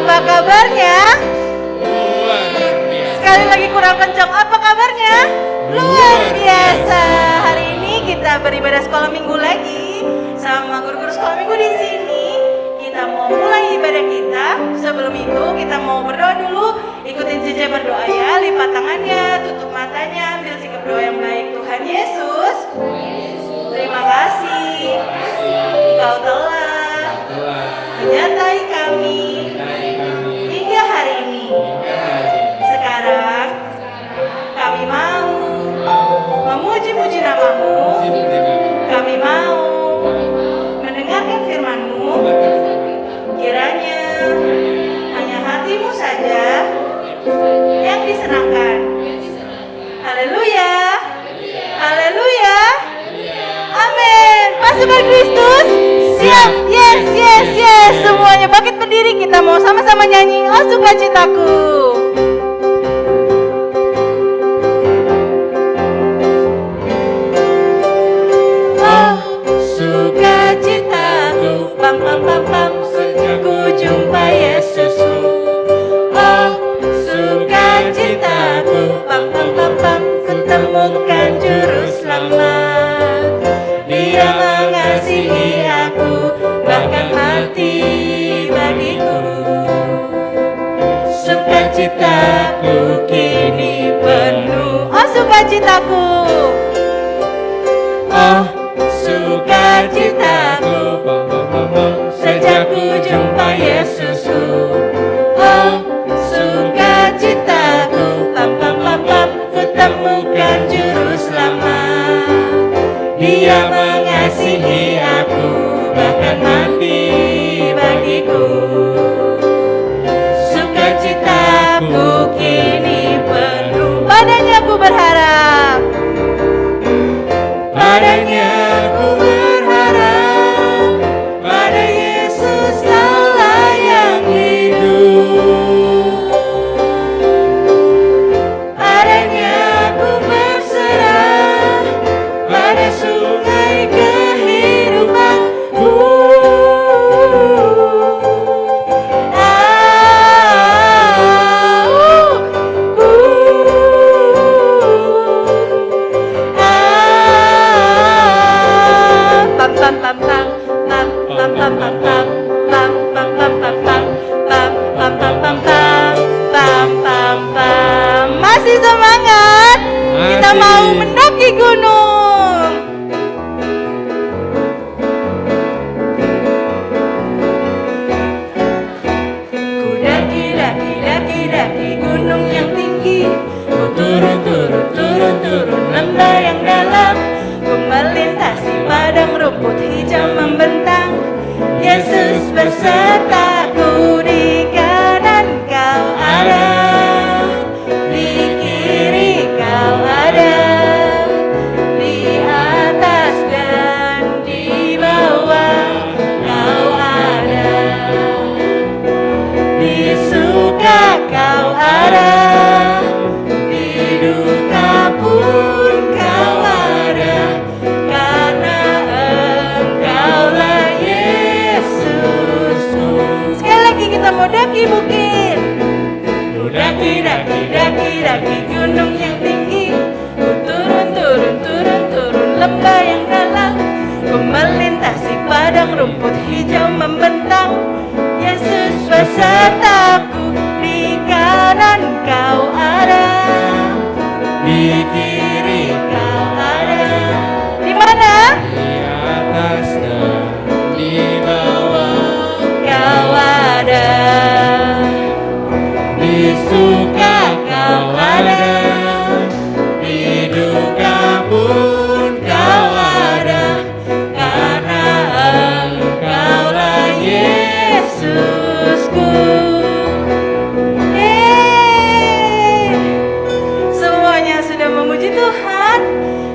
Apa kabarnya? Sekali lagi kurang kencang. Apa kabarnya? Luar biasa. Hari ini kita beribadah sekolah minggu lagi sama guru-guru sekolah minggu di sini. Kita mau mulai ibadah kita. Sebelum itu kita mau berdoa dulu. Ikutin JJ berdoa ya. Lipat tangannya, tutup matanya, ambil sikap doa yang baik. Tuhan Yesus, terima kasih. Engkau telah menyertai kami hingga hari ini. Sekarang kami mau memuji-muji namamu. Kami mau mendengarkan firman-Mu. Kiranya hanya hatimu saja yang disenangkan. Haleluya. Haleluya. Amin. Pasukan Kristus siap. Yes, yes, yes. Semuanya bangkit berdiri. Kita mau sama-sama nyanyi Oh Sukacitaku. Oh sukacitaku, pam pam pam pam, sejak ku jumpa Yesusku. Oh sukacitaku, pam pam pam pam, ketemukan juru selamat. Dia mengasihi aku, bahkan mati bagiku. Sukacitaku kini penuh. Oh sukacitaku. Oh sukacitaku, sejak ku jumpa Yesusku. Oh sukacitaku, pam pam pam pam, ketemukan juru selamat. Dia mengasihi aku, bahkan mati bagiku. Sukacitaku kini penuh. Padanya ku berharap. Padanya ku berharap. Pada Yesus Allah yang hidup. Padanya ku berserah. Pada sungai kehidupanku. Masih semangat? Kita mau mendaki gunung. Ku daki gunung yang tinggi. Ku turun lembah yang dalam. Ku melintasi padang rumput hijau membentang. Yesus besertaku, di kanan kau ada, di kiri kau ada, di atas dan di bawah kau ada, di suka kau ada, di duka pun kau ada, karena Engkaulah Yesusku. Sekali lagi kita mau daki bukit. Ku daki gunung yang tinggi. Ku turun lembah yang dalam. Ku melintasi padang rumput hijau membentang. Yesus besertaku, di kanan kau ada, di kiri kau ada. Di mana? Di atas dan di bawah kau ada, di suka kau ada, di duka pun kau ada, karena Engkaulah Yesusku. Semuanya sudah memuji Tuhan.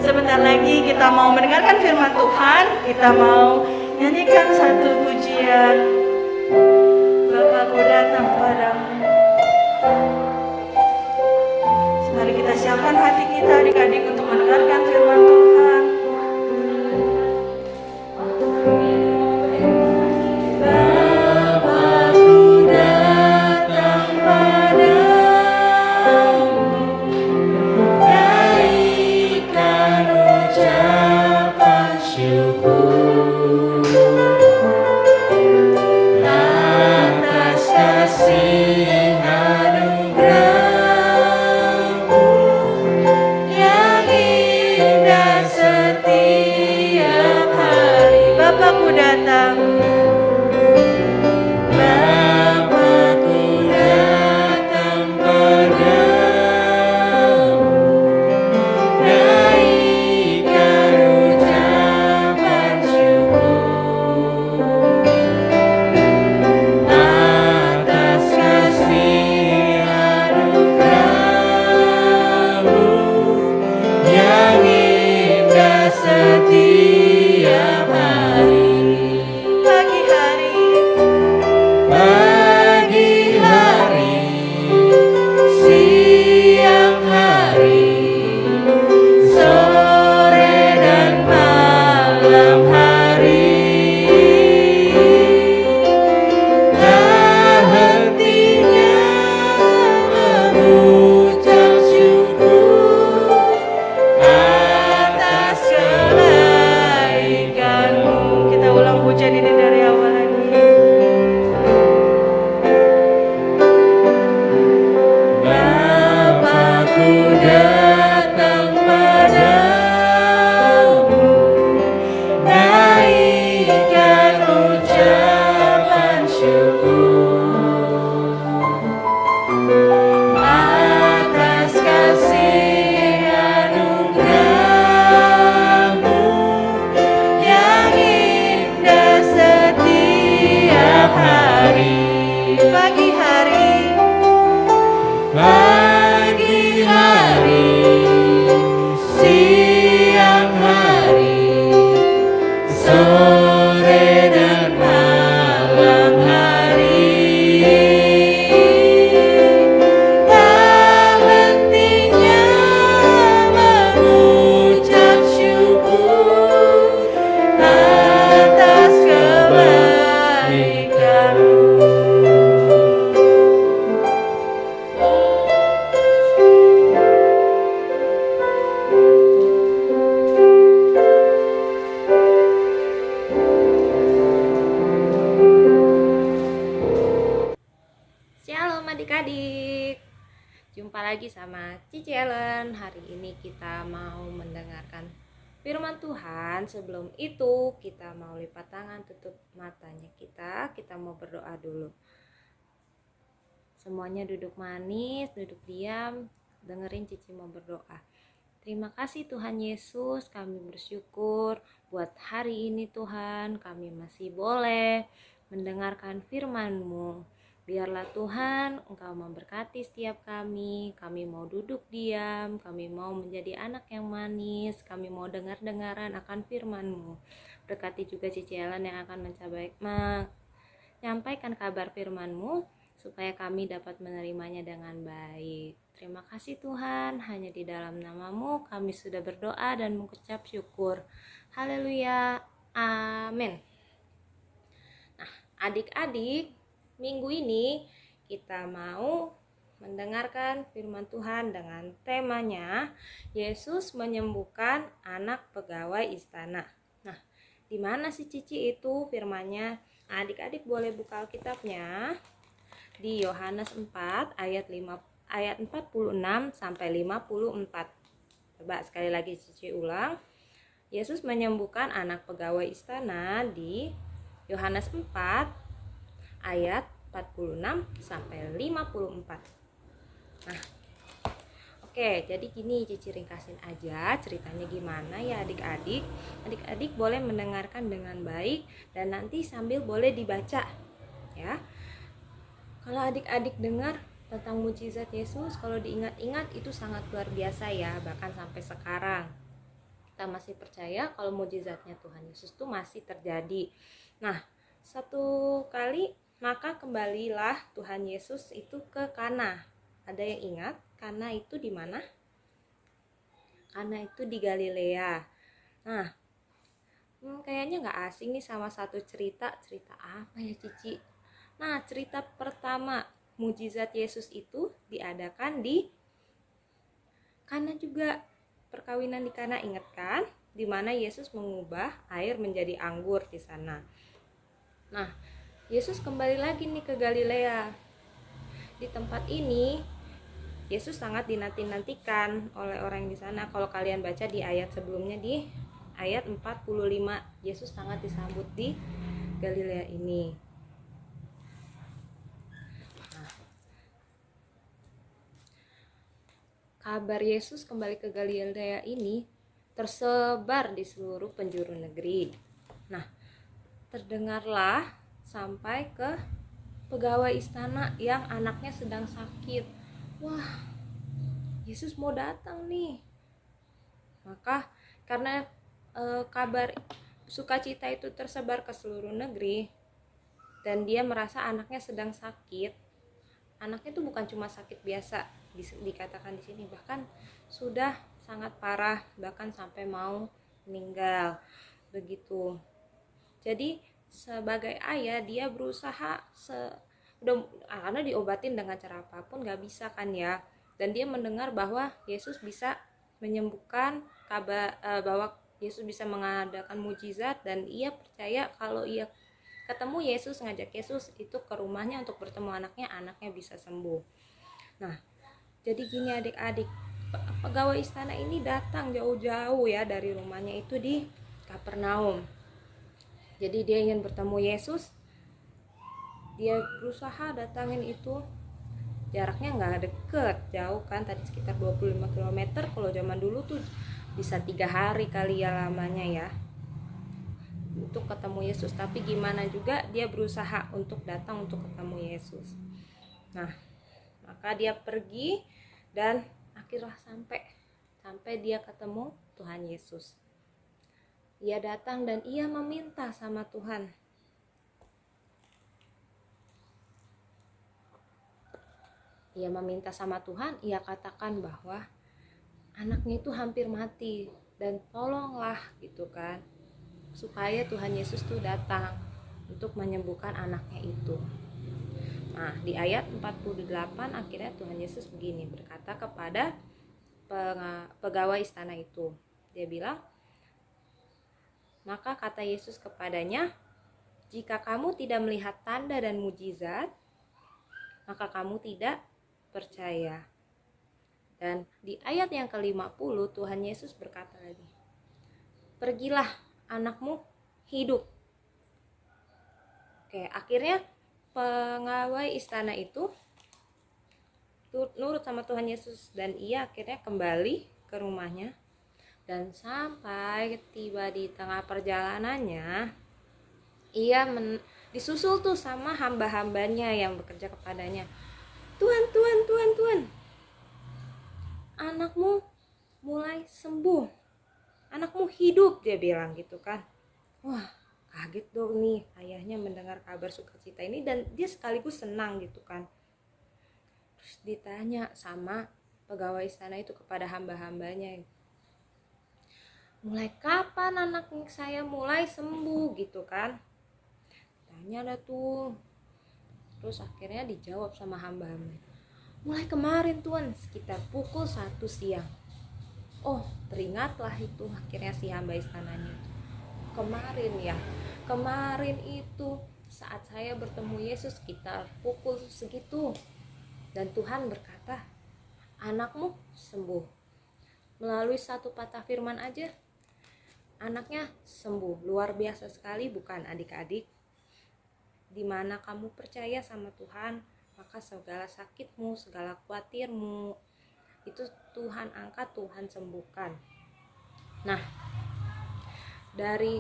Sebentar lagi kita mau mendengarkan firman Tuhan. Kita mau nyanyikan satu pujian. Bapakku datang padamu. Mari kita siapkan hati kita adik-adik untuk mendengarkan firman Tuhan. Bapakku datang Bapakku datang. Bapakku datang padamu, naikkan ucapan syukur atas kasih anugerah-Mu yang indah setiap hari. Pagi hari, siang hari, sore dan malam hari, tak hentinya mengucap syukur atas kebaikan-Mu. Kita ulang pujian ini dari awal lagi. Bapakku datang padamu, naikkan ucapan syukur atas kasih anugerah-Mu yang indah setiap hari. Pagi hari, siang hari, sore dan malam hari, tak hentinya mengucap syukur atas kebaikan-Mu. Shalom adik-adik, jumpa lagi sama Cici Ellen. Hari ini kita mau mendengarkan firman Tuhan. Sebelum itu kita mau lipat tangan, tutup matanya kita mau berdoa dulu. Semuanya duduk manis, duduk diam, dengerin Cici mau berdoa. Terima kasih Tuhan Yesus, kami bersyukur buat hari ini Tuhan, kami masih boleh mendengarkan firman-Mu. Biarlah Tuhan Engkau memberkati setiap kami mau duduk diam, kami mau menjadi anak yang manis, kami mau dengar-dengaran akan firman-Mu. Berkati juga Cici Ellen yang akan menyampaikan kabar firman-Mu, supaya kami dapat menerimanya dengan baik. Terima kasih Tuhan, hanya di dalam nama-Mu kami sudah berdoa dan mengucap syukur. Haleluya, amin. Nah adik-adik, minggu ini kita mau mendengarkan firman Tuhan dengan temanya Yesus menyembuhkan anak pegawai istana. Nah, di mana sih Cici itu firmannya? Adik-adik boleh buka Alkitabnya di Yohanes 4 ayat 46 sampai 54. Coba sekali lagi Cici ulang. Yesus menyembuhkan anak pegawai istana di Yohanes 4 ayat 46 sampai 54. Nah, oke, jadi gini Cici ringkasin aja ceritanya gimana ya adik-adik. Adik-adik boleh mendengarkan dengan baik dan nanti sambil boleh dibaca ya. Kalau adik-adik dengar tentang mukjizat Yesus, kalau diingat-ingat itu sangat luar biasa ya, bahkan sampai sekarang kita masih percaya kalau mukjizatnya Tuhan Yesus itu masih terjadi. Nah, satu kali maka kembalilah Tuhan Yesus itu ke Kana. Ada yang ingat Kana itu di mana? Kana itu di Galilea. Nah, kayaknya nggak asing nih sama satu cerita apa ya Cici? Nah, cerita pertama mukjizat Yesus itu diadakan di Kana juga. Perkawinan di Kana, ingat kan? Di mana Yesus mengubah air menjadi anggur di sana. Nah, Yesus kembali lagi nih ke Galilea. Di tempat ini Yesus sangat dinanti-nantikan oleh orang di sana. Kalau kalian baca di ayat sebelumnya di ayat 45. Yesus sangat disambut di Galilea ini. Kabar Yesus kembali ke Galilea ini tersebar di seluruh penjuru negeri. Nah, terdengarlah sampai ke pegawai istana yang anaknya sedang sakit. Wah, Yesus mau datang nih. Maka karena kabar sukacita itu tersebar ke seluruh negeri dan dia merasa anaknya sedang sakit. Anaknya itu bukan cuma sakit biasa, dikatakan di sini, bahkan sudah sangat parah, bahkan sampai mau meninggal begitu. Jadi sebagai ayah dia berusaha karena diobatin dengan cara apapun gak bisa kan ya, dan dia mendengar bahwa Yesus bisa menyembuhkan, bahwa Yesus bisa mengadakan mujizat, dan ia percaya kalau ia ketemu Yesus, ngajak Yesus itu ke rumahnya untuk bertemu anaknya bisa sembuh. Nah, jadi gini adik-adik, pegawai istana ini datang jauh-jauh ya dari rumahnya itu di Kapernaum. Jadi dia ingin bertemu Yesus, dia berusaha datangin itu, jaraknya nggak deket, jauh kan, tadi sekitar 25 km. Kalau zaman dulu tuh bisa 3 hari kali ya lamanya ya untuk ketemu Yesus. Tapi gimana juga dia berusaha untuk datang untuk ketemu Yesus. Nah, maka dia pergi dan akhirnya sampai dia ketemu Tuhan Yesus. Ia datang dan ia meminta sama Tuhan. Ia meminta sama Tuhan, ia katakan bahwa anaknya itu hampir mati dan tolonglah gitu kan, supaya Tuhan Yesus tuh datang untuk menyembuhkan anaknya itu. Nah, di ayat 48 akhirnya Tuhan Yesus begini berkata kepada pegawai istana itu. Dia bilang, maka kata Yesus kepadanya, jika kamu tidak melihat tanda dan mujizat, maka kamu tidak percaya. Dan di ayat yang ke-50 Tuhan Yesus berkata lagi, pergilah, anakmu hidup. Oke, akhirnya pegawai istana itu nurut sama Tuhan Yesus dan ia akhirnya kembali ke rumahnya. Dan sampai tiba di tengah perjalanannya, ia disusul tuh sama hamba-hambanya yang bekerja kepadanya. Tuhan, anakmu mulai sembuh, anakmu hidup, dia bilang gitu kan. Wah, kaget dong nih ayahnya mendengar kabar sukacita ini, dan dia sekaligus senang gitu kan. Terus ditanya sama pegawai istana itu kepada hamba-hambanya, mulai kapan anak saya mulai sembuh gitu kan, tanya dah tuh. Terus akhirnya dijawab sama hamba-hamba, mulai kemarin Tuhan, sekitar pukul 1 siang. Oh, teringatlah itu akhirnya si hamba istananya, kemarin itu saat saya bertemu Yesus sekitar pukul segitu, dan Tuhan berkata anakmu sembuh. Melalui satu patah firman aja anaknya sembuh. Luar biasa sekali bukan adik-adik? Dimana kamu percaya sama Tuhan, maka segala sakitmu, segala khawatirmu itu Tuhan angkat, Tuhan sembuhkan. Nah, dari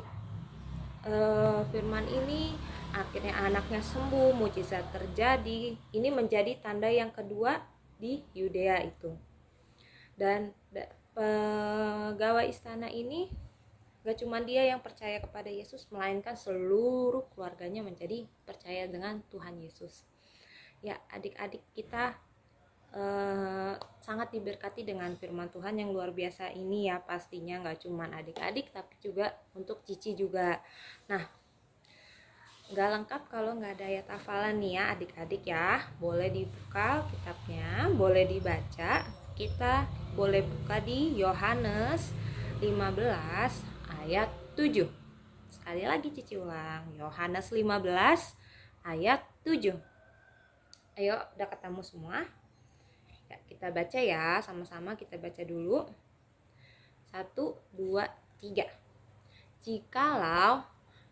firman ini akhirnya anaknya sembuh, mujizat terjadi. Ini menjadi tanda yang kedua di Yudea itu. Dan pegawai istana ini gak cuma dia yang percaya kepada Yesus, melainkan seluruh keluarganya menjadi percaya dengan Tuhan Yesus. Ya, adik-adik kita sangat diberkati dengan firman Tuhan yang luar biasa ini ya, pastinya gak cuma adik-adik tapi juga untuk Cici juga. Nah, gak lengkap kalau gak ada ayat hafalan nih ya adik-adik ya. Boleh dibuka kitabnya, boleh dibaca. Kita boleh buka di Yohanes 15 ayat 7. Sekali lagi Cici ulang, Yohanes 15 ayat 7. Ayo, udah ketemu semua? Ya, kita baca ya, sama-sama kita baca dulu. 1, 2, 3. jikalau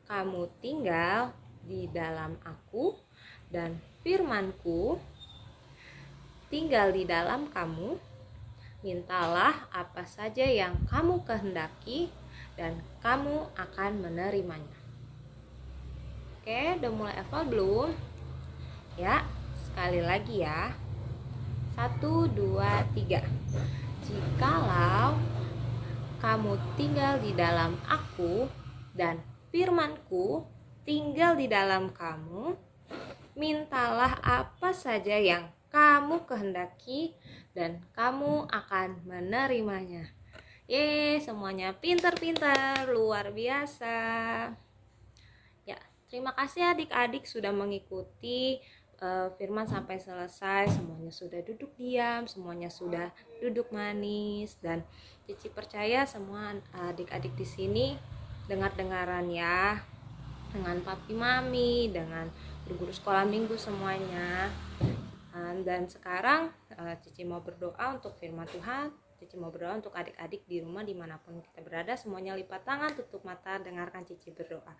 kamu tinggal di dalam aku dan firman-Ku tinggal di dalam kamu, mintalah apa saja yang kamu kehendaki dan kamu akan menerimanya. Oke, udah mulai hafal belum? Ya, sekali lagi ya. 1, 2, 3. Jikalau kamu tinggal di dalam aku dan firman-Ku tinggal di dalam kamu, mintalah apa saja yang kamu kehendaki dan kamu akan menerimanya. Semuanya pintar-pintar, luar biasa. Ya, terima kasih adik-adik sudah mengikuti firman sampai selesai. Semuanya sudah duduk diam, semuanya sudah duduk manis, dan Cici percaya semua adik-adik di sini dengar-dengaran ya, dengan papi mami, dengan guru sekolah minggu semuanya. Dan sekarang Cici mau berdoa untuk firman Tuhan. Cici mau berdoa untuk adik-adik di rumah dimanapun kita berada. Semuanya lipat tangan, tutup mata, dengarkan Cici berdoa.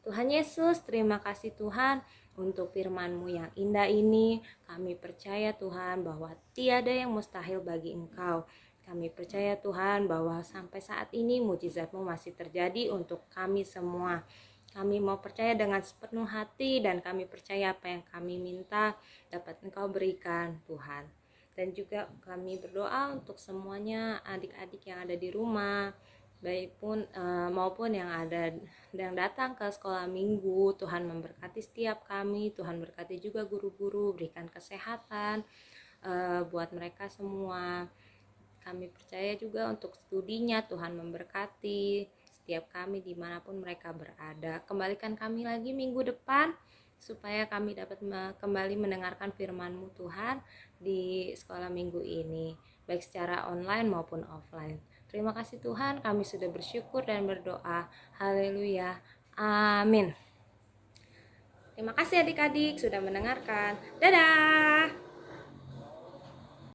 Tuhan Yesus, terima kasih Tuhan untuk firman-Mu yang indah ini. Kami percaya Tuhan bahwa tiada yang mustahil bagi Engkau. Kami percaya Tuhan bahwa sampai saat ini mujizat-Mu masih terjadi untuk kami semua. Kami mau percaya dengan sepenuh hati, dan kami percaya apa yang kami minta dapat Engkau berikan Tuhan. Dan juga kami berdoa untuk semuanya adik-adik yang ada di rumah, baik pun maupun yang datang ke sekolah minggu. Tuhan memberkati setiap kami, Tuhan berkati juga guru-guru, berikan kesehatan buat mereka semua. Kami percaya juga untuk studinya, Tuhan memberkati setiap kami dimanapun mereka berada. Kembalikan kami lagi minggu depan supaya kami dapat kembali mendengarkan firman-Mu Tuhan di sekolah minggu ini, baik secara online maupun offline. Terima kasih Tuhan, kami sudah bersyukur dan berdoa. Haleluya. Amin. Terima kasih adik-adik sudah mendengarkan. Dadah.